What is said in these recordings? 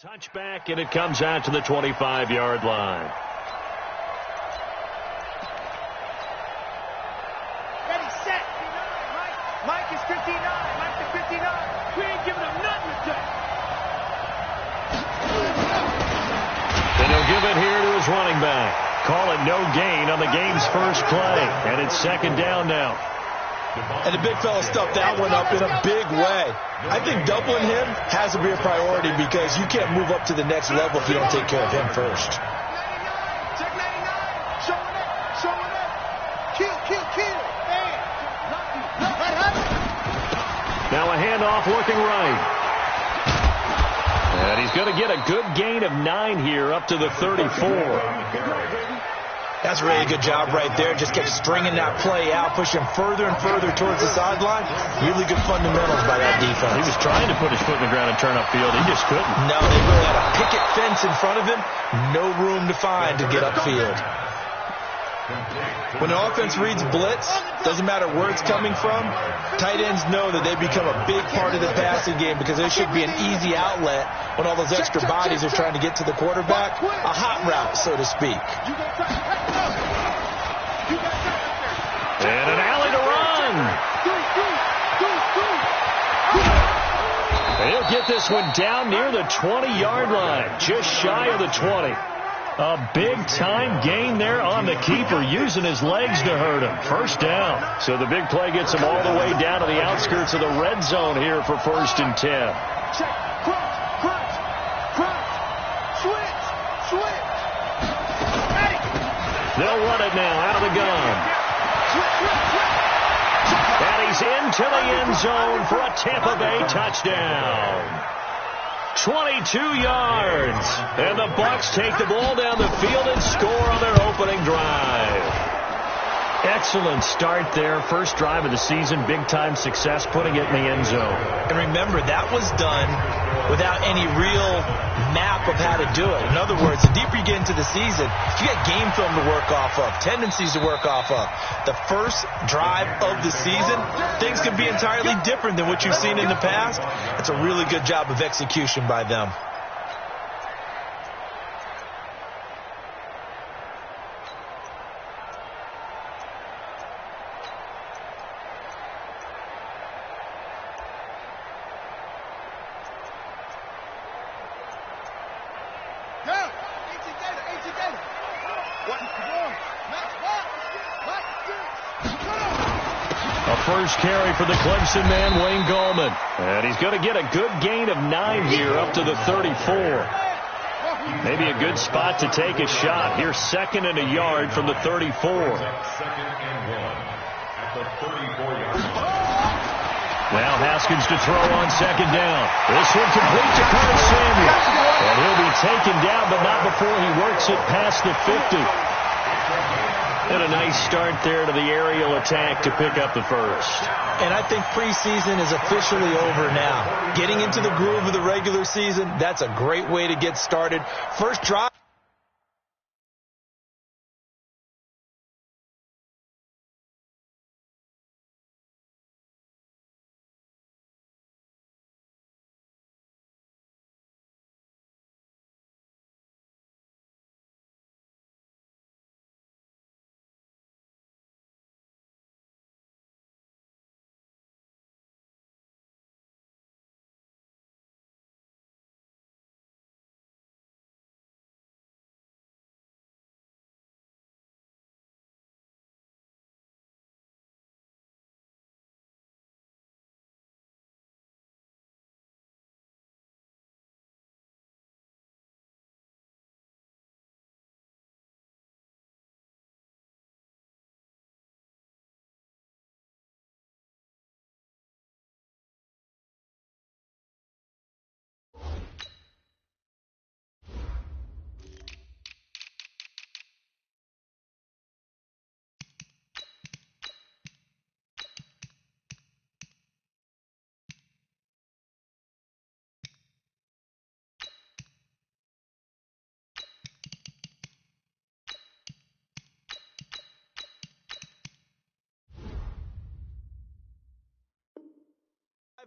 Touchback, and it comes out to the 25-yard line. Ready, set. Mike is 59. Mike's at 59. We ain't giving him nothing today. And he'll give it here to his running back. Call it no gain on the game's first play. And it's second down now. And the big fella stuffed that one up in a big way. I think doubling him has to be a priority because you can't move up to the next level if you don't take care of him first. Check 99. Show it up. Show it up. Kill. Now a handoff looking right. And he's going to get a good gain of 9 here up to the 34. That's a really good job right there. Just kept stringing that play out, pushing further and further towards the sideline. Really good fundamentals by that defense. He was trying to put his foot in the ground and turn upfield. He just couldn't. No, they really had a picket fence in front of him. No room to find to get upfield. When the offense reads blitz, doesn't matter where it's coming from, tight ends know that they become a big part of the passing game because there should be an easy outlet when all those extra bodies are trying to get to the quarterback. A hot route, so to speak. And an alley to run. He'll get this one down near the 20-yard line, just shy of the 20. A big-time gain there on the keeper, using his legs to hurt him. First down. So the big play gets him all the way down to the outskirts of the red zone here for 1st and 10. Check. Crunch. Switch. They'll run it now out of the gun. And he's into the end zone for a Tampa Bay touchdown. 22 yards. And the Bucks take the ball down the field and score on their opening drive. Excellent start there. First drive of the season. Big-time success putting it in the end zone. And remember, that was done without any real map of how to do it. In other words, the deeper you get into the season, you get game film to work off of, tendencies to work off of. The first drive of the season, things can be entirely different than what you've seen in the past. It's a really good job of execution by them. First carry for the Clemson man, Wayne Gallman. And he's going to get a good gain of 9 here up to the 34. Maybe a good spot to take a shot. Here's 2nd and a yard from the 34. Now Haskins to throw on 2nd down. This one complete to Curtis Samuel. And he'll be taken down, but not before he works it past the 50. And a nice start there to the aerial attack to pick up the first. And I think preseason is officially over now. Getting into the groove of the regular season, that's a great way to get started. First drive.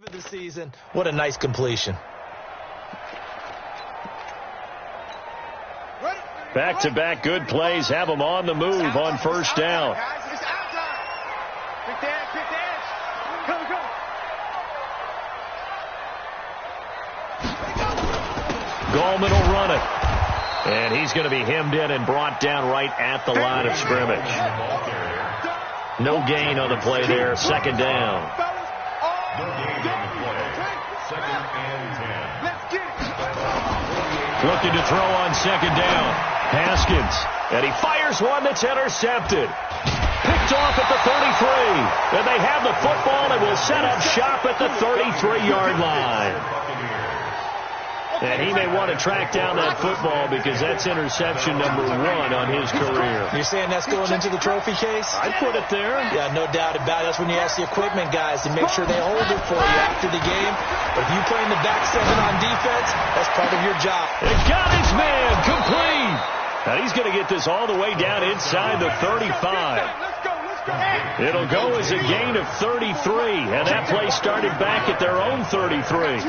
Of the season, what a nice completion. Back-to-back good plays have them on the move on first down. Gallman will run it. And he's going to be hemmed in and brought down right at the line of scrimmage. No gain on the play there. Second down. Looking to throw on second down. Haskins. And he fires one that's intercepted. Picked off at the 33. And they have the football and will set up shop at the 33-yard line. And he may want to track down that football because that's interception number 1 on his career. You're saying that's going into the trophy case? I'd put it there. Yeah, no doubt about it. That's when you ask the equipment guys to make sure they hold it for you after the game. But if you play in the back 7 on defense, that's part of your job. It got his man complete. Now he's going to get this all the way down inside the 35. It'll go as a gain of 33, and that play started back at their own 33.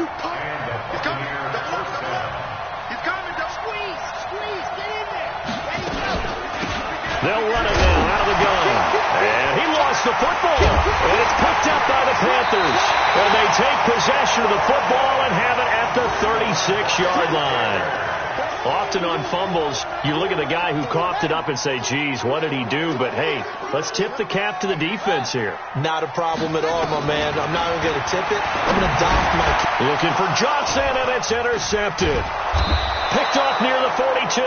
They'll run it now out of the gun. And he lost the football. And it's picked up by the Panthers. And they take possession of the football and have it at the 36-yard line. Often on fumbles, you look at the guy who coughed it up and say, geez, what did he do? But, hey, let's tip the cap to the defense here. Not a problem at all, my man. I'm not even going to tip it. I'm going to dock my... Looking for Johnson, and it's intercepted. Picked off near the 42.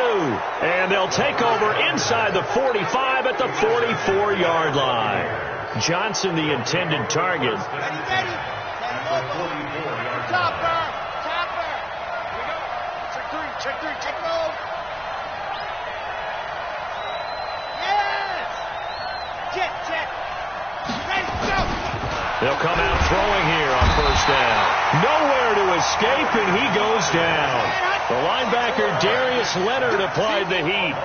And they'll take over inside the 45 at the 44-yard line. Johnson, the intended target. They'll come out throwing here on first down. Nowhere to escape, and he goes down. The linebacker, Darius Leonard, applied the heat.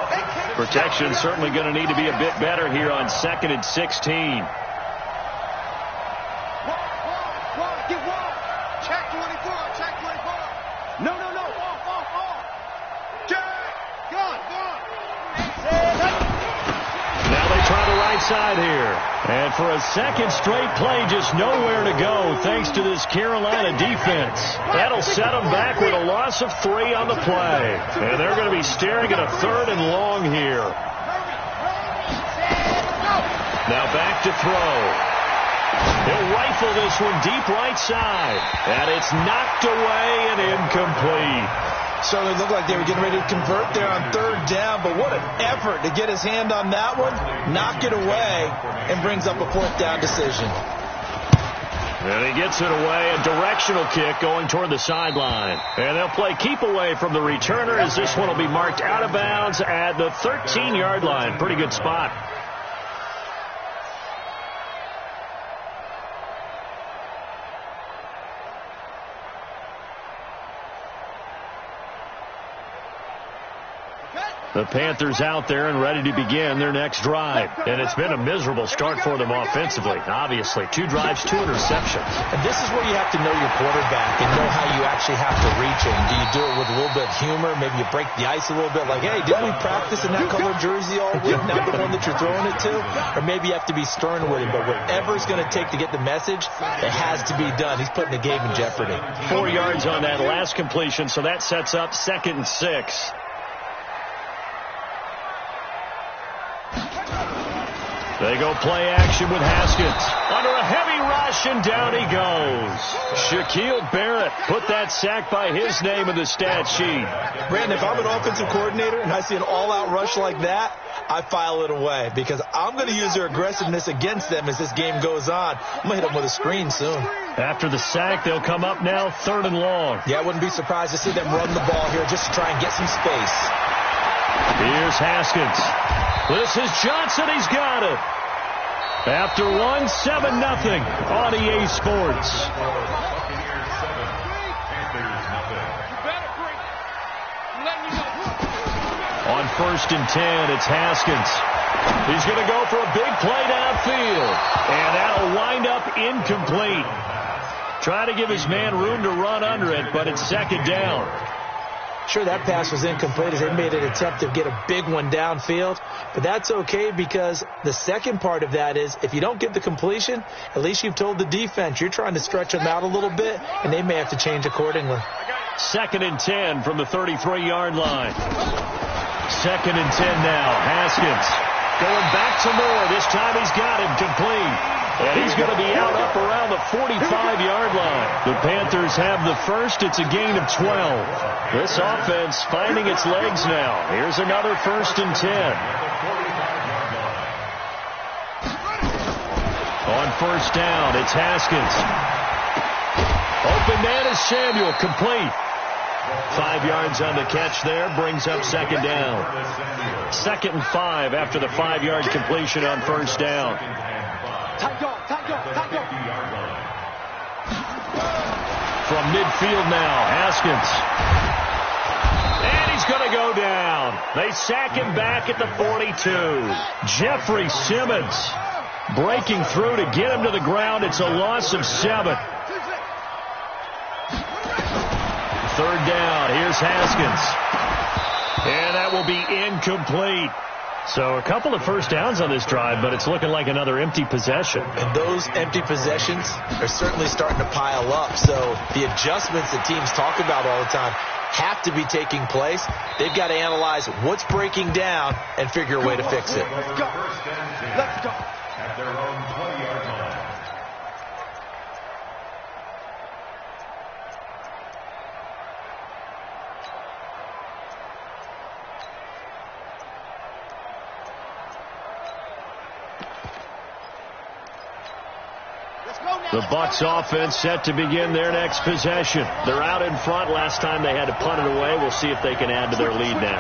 Protection certainly going to need to be a bit better here on 2nd and 16. Check 24, check 24. No. Now they try the right side here. And for a second straight play, just nowhere to go thanks to this Carolina defense. That'll set them back with a loss of 3 on the play. And they're going to be staring at a 3rd and long here. Now back to throw. He'll rifle this one deep right side. And it's knocked away and incomplete. Certainly looked like they were getting ready to convert there on 3rd down, but what an effort to get his hand on that one, knock it away, and brings up a 4th down decision. And he gets it away, a directional kick going toward the sideline. And they'll play keep away from the returner as this one will be marked out of bounds at the 13-yard line. Pretty good spot. The Panthers out there and ready to begin their next drive. And it's been a miserable start for them offensively, obviously. 2 drives, 2 interceptions. And this is where you have to know your quarterback and know how you actually have to reach him. Do you do it with a little bit of humor? Maybe you break the ice a little bit like, hey, didn't we practice in that color jersey all week, not the one that you're throwing it to? Or maybe you have to be stern with him. But whatever it's going to take to get the message, it has to be done. He's putting the game in jeopardy. 4 yards on that last completion, so that sets up 2nd and 6. They go play action with Haskins. Under a heavy rush, and down he goes. Shaquille Barrett put that sack by his name in the stat sheet. Brandon, if I'm an offensive coordinator and I see an all-out rush like that, I file it away because I'm going to use their aggressiveness against them as this game goes on. I'm going to hit them with a screen soon. After the sack, they'll come up now 3rd and long. Yeah, I wouldn't be surprised to see them run the ball here just to try and get some space. Here's Haskins. This is Johnson. He's got it. After 1, 7-0 on EA Sports. On 1st and 10, it's Haskins. He's going to go for a big play downfield. And that'll wind up incomplete. Trying to give his man room to run under it, but it's 2nd down. Sure, that pass was incomplete as they made an attempt to get a big one downfield, but that's okay because the second part of that is if you don't get the completion, at least you've told the defense you're trying to stretch them out a little bit, and they may have to change accordingly. 2nd and 10 from the 33-yard line. 2nd and 10 now. Haskins going back to Moore. This time he's got him complete. And he's going to be out up around the 45-yard line. The Panthers have the first. It's a gain of 12. This offense finding its legs now. Here's another 1st and 10. On 1st down, it's Haskins. Open man is Samuel, complete. 5 yards on the catch there, brings up 2nd down. 2nd and 5 after the 5-yard completion on 1st down. From midfield now, Haskins. And he's going to go down. They sack him back at the 42. Jeffrey Simmons breaking through to get him to the ground. It's a loss of 7. 3rd down. Here's Haskins. And that will be incomplete. So a couple of 1st downs on this drive, but it's looking like another empty possession. And those empty possessions are certainly starting to pile up. So the adjustments that teams talk about all the time have to be taking place. They've got to analyze what's breaking down and figure a way to fix it. Let's go. Let's go. At their own 20-yard line. The Bucks offense set to begin their next possession. They're out in front. Last time they had to punt it away. We'll see if they can add to their lead now.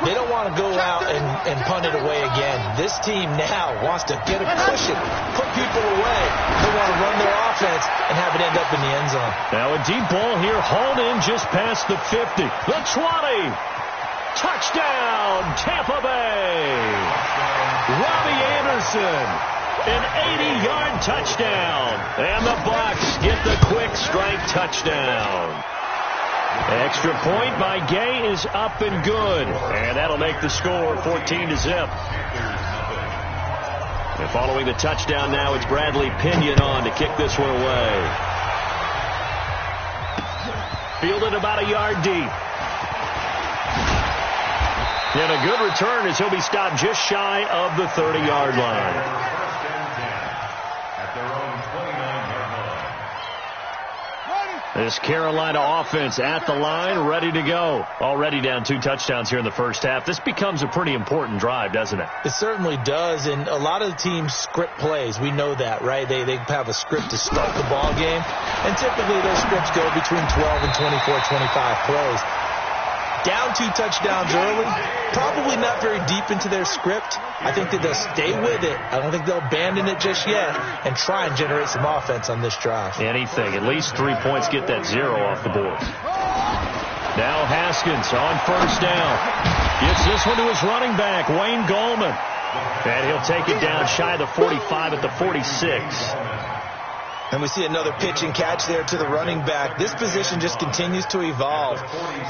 They don't want to go out and punt it away again. This team now wants to get a cushion, put people away. They want to run their offense and have it end up in the end zone. Now a deep ball here, hauled in just past the 50. The 20. Touchdown, Tampa Bay. Robbie Anderson. An 80-yard touchdown. And the Bucks get the quick strike touchdown. Extra point by Gay is up and good. And that'll make the score 14-0. And following the touchdown now, it's Bradley Pinion on to kick this one away. Fielded about a yard deep. And a good return as he'll be stopped just shy of the 30-yard line. This Carolina offense at the line, ready to go. Already down 2 touchdowns here in the first half. This becomes a pretty important drive, doesn't it? It certainly does, and a lot of the teams script plays. We know that, right? They have a script to start the ball game, and typically those scripts go between 12 and 24, 25 plays. Down 2 touchdowns early, probably not very deep into their script. I think that they'll stay with it. I don't think they'll abandon it just yet and try and generate some offense on this drive. Anything. At least 3 points, get that 0 off the board. Now Haskins on 1st down. Gives this one to his running back, Wayne Gallman. And he'll take it down shy of the 45 at the 46. And we see another pitch and catch there to the running back. This position just continues to evolve.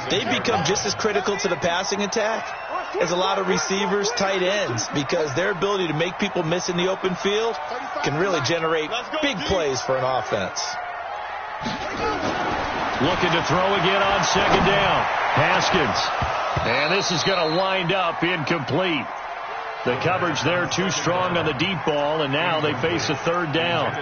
They become just as critical to the passing attack as a lot of receivers, tight ends, because their ability to make people miss in the open field can really generate big plays for an offense. Looking to throw again on 2nd down. Haskins. And this is going to wind up incomplete. The coverage there too strong on the deep ball, and now they face a 3rd down.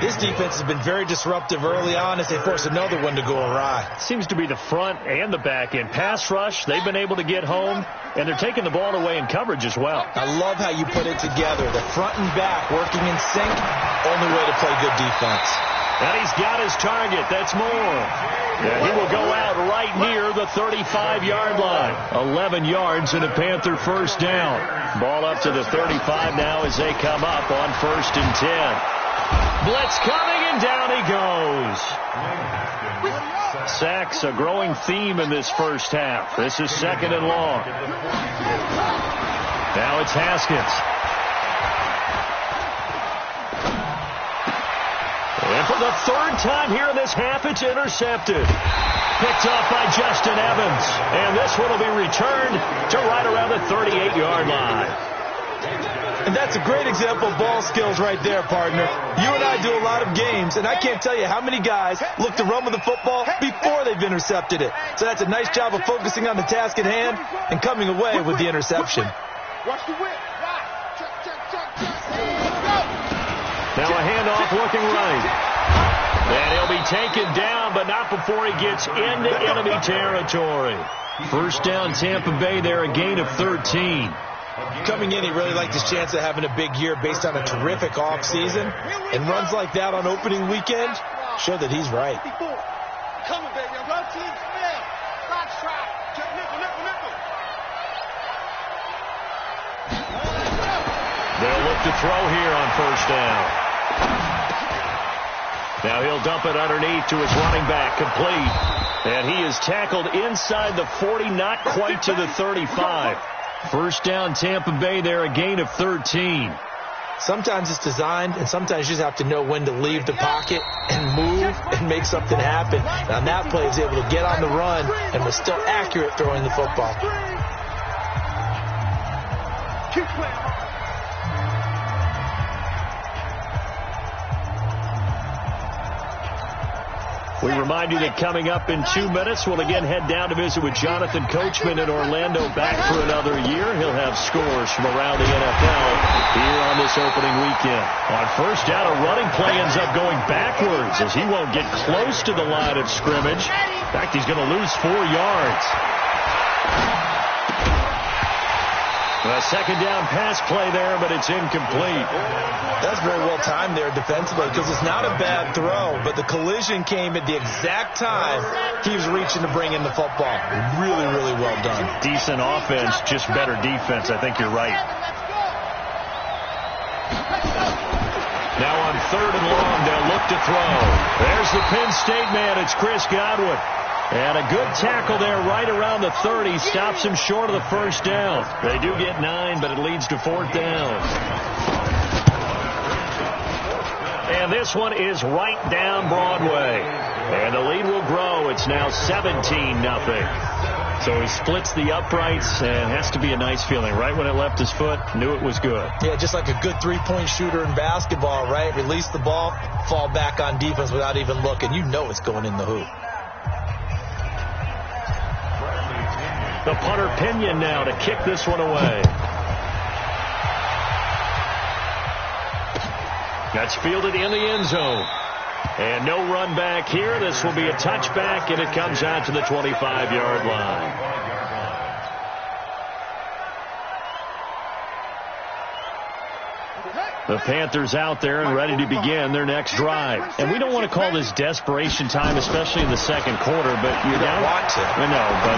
This defense has been very disruptive early on as they force another one to go awry. Seems to be the front and the back end. Pass rush, they've been able to get home, and they're taking the ball away in coverage as well. I love how you put it together. The front and back working in sync, only way to play good defense. And he's got his target. That's Moore. And he will go out right near the 35-yard line. 11 yards and a Panther 1st down. Ball up to the 35 now as they come up on 1st and 10. Blitz coming, and down he goes. Sacks, a growing theme in this first half. This is 2nd and long. Now it's Haskins. And And for the third time here in this half, it's intercepted. Picked off by Justin Evans. And this one will be returned to right around the 38-yard line. And that's a great example of ball skills right there, partner. You and I do a lot of games, and I can't tell you how many guys look to run with the football before they've intercepted it. So that's a nice job of focusing on the task at hand and coming away with the interception. Watch the whip. Now a handoff looking right. And he'll be taken down, but not before he gets into enemy territory. First down, Tampa Bay there, a gain of 13. Coming in, he really liked his chance of having a big year based on a terrific offseason. And runs like that on opening weekend show that he's right. Coming, baby. Run team spell. Box trap. Nickel. They'll look to throw here on first down. Now he'll dump it underneath to his running back, complete. And he is tackled inside the 40, not quite to the 35. First down, Tampa Bay there, a gain of 13. Sometimes it's designed, and sometimes you just have to know when to leave the pocket and move and make something happen. And on that play, he was able to get on the run and was still accurate throwing the football. Keep playing. We remind you that coming up in 2 minutes, we'll again head down to visit with Jonathan Coachman in Orlando, back for another year. He'll have scores from around the NFL here on this opening weekend. On first down, a running play ends up going backwards as he won't get close to the line of scrimmage. In fact, he's going to lose 4 yards. A second down pass play there, but it's incomplete. That's very well timed there defensively because it's not a bad throw, but the collision came at the exact time he was reaching to bring in the football. Really, really well done. Decent offense, just better defense. I think you're right. Now on third and long, they'll look to throw. There's the Penn State man. It's Chris Godwin. And a good tackle there right around the 30. Stops him short of the first down. They do get 9, but it leads to fourth down. And this one is right down Broadway. And the lead will grow. It's now 17-0. So he splits the uprights, and has to be a nice feeling. Right when it left his foot, knew it was good. Yeah, just like a good three-point shooter in basketball, right? Release the ball, fall back on defense without even looking. You know it's going in the hoop. The punter Pinion now to kick this one away. That's fielded in the end zone. And no run back here. This will be a touchback, and it comes out to the 25-yard line. The Panthers out there and ready to begin their next drive. And we don't want to call this desperation time, especially in the second quarter, but you're down. Want to. I know, but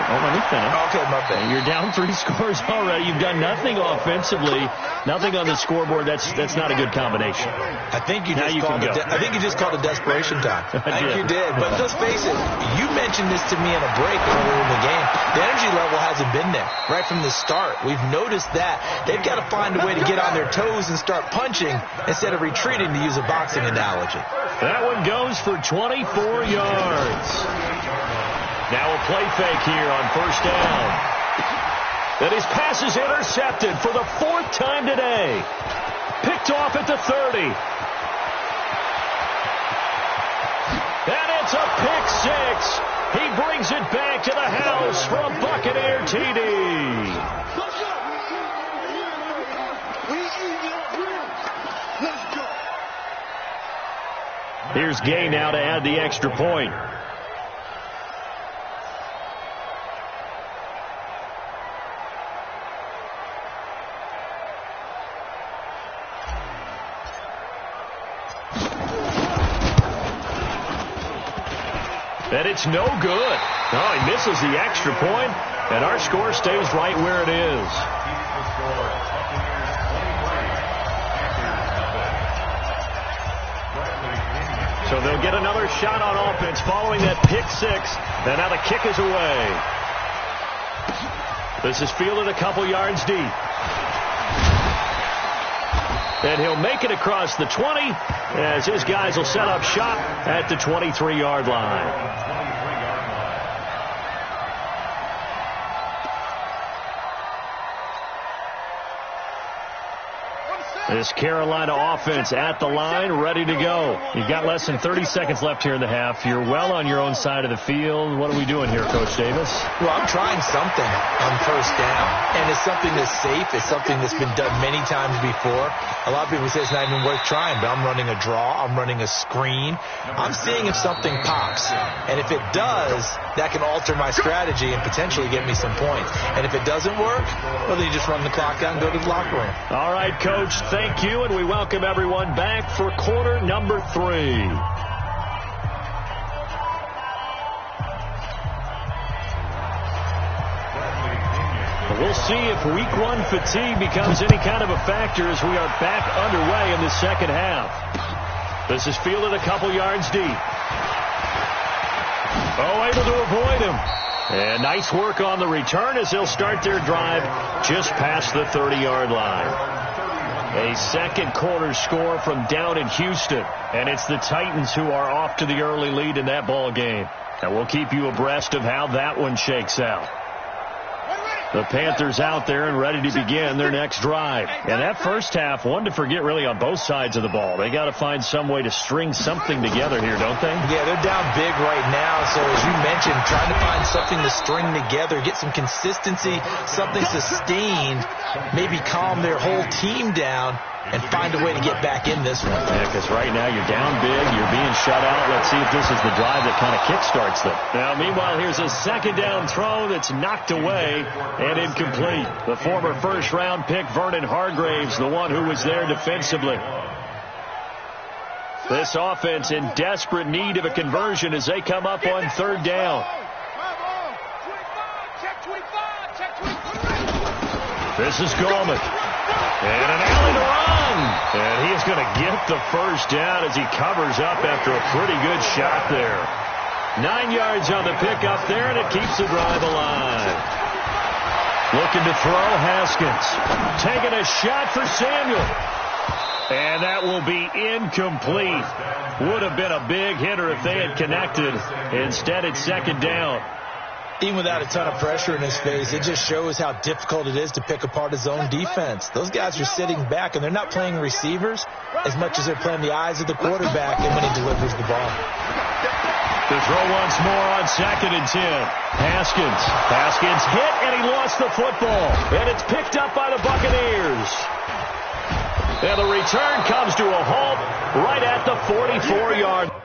let me finish. Okay, my bad. You're down 3 scores already. You've done nothing offensively, nothing on the scoreboard. That's not a good combination. I think you just called it desperation time. I think you did. But let's face it, you mentioned this to me in a break earlier in the game. The energy level hasn't been there right from the start. We've noticed that. They've got to find a way to get on their toes and start punching instead of retreating, to use a boxing analogy. That one goes for 24 yards. Now a play fake here on first down. And his pass is intercepted for the 4th time today. Picked off at the 30. And it's a pick 6. He brings it back to the house for a Buccaneer TD. Here's Gay now to add the extra point. And it's no good. Oh, he misses the extra point, and our score stays right where it is. So they'll get another shot on offense following that pick 6. And now the kick is away. This is fielded a couple yards deep. And he'll make it across the 20 as his guys will set up shop at the 23-yard line. This Carolina offense at the line, ready to go. You've got less than 30 seconds left here in the half. You're well on your own side of the field. What are we doing here, Coach Davis? Well, I'm trying something on first down, and it's something that's safe. It's something that's been done many times before. A lot of people say it's not even worth trying, but I'm running a draw. I'm running a screen. I'm seeing if something pops, and if it does, that can alter my strategy and potentially get me some points. And if it doesn't work, well, then you just run the clock down and go to the locker room. All right, Coach. Thank you, and we welcome everyone back for quarter number 3. We'll see if week 1 fatigue becomes any kind of a factor as we are back underway in the second half. This is fielded a couple yards deep. Oh, able to avoid him. And nice work on the return as they'll start their drive just past the 30-yard line. A second quarter score from down in Houston, and it's the Titans who are off to the early lead in that ball game. And we'll keep you abreast of how that one shakes out. The Panthers out there and ready to begin their next drive. And that first half, one to forget really on both sides of the ball. They got to find some way to string something together here, don't they? Yeah, they're down big right now. So as you mentioned, trying to find something to string together, get some consistency, something sustained, maybe calm their whole team down and find a way to get back in this one. Yeah, because right now you're down big, you're being shut out. Let's see if this is the drive that kind of kickstarts them. Now, meanwhile, here's a second down throw that's knocked away and incomplete. The former first-round pick, Vernon Hargraves, the one who was there defensively. This offense in desperate need of a conversion as they come up on third down. This is Gallman. And an alley to run. And he is going to get the first down as he covers up after a pretty good shot there. 9 yards on the pickup there, and it keeps the drive alive. Looking to throw, Haskins. Taking a shot for Samuel. And that will be incomplete. Would have been a big hitter if they had connected. Instead, it's second down. Even without a ton of pressure in his face, it just shows how difficult it is to pick apart his own defense. Those guys are sitting back, and they're not playing receivers as much as they're playing the eyes of the quarterback and when he delivers the ball. To throw once more on 2nd and 10. Haskins hit, and he lost the football. And it's picked up by the Buccaneers. And the return comes to a halt right at the 44-yard line.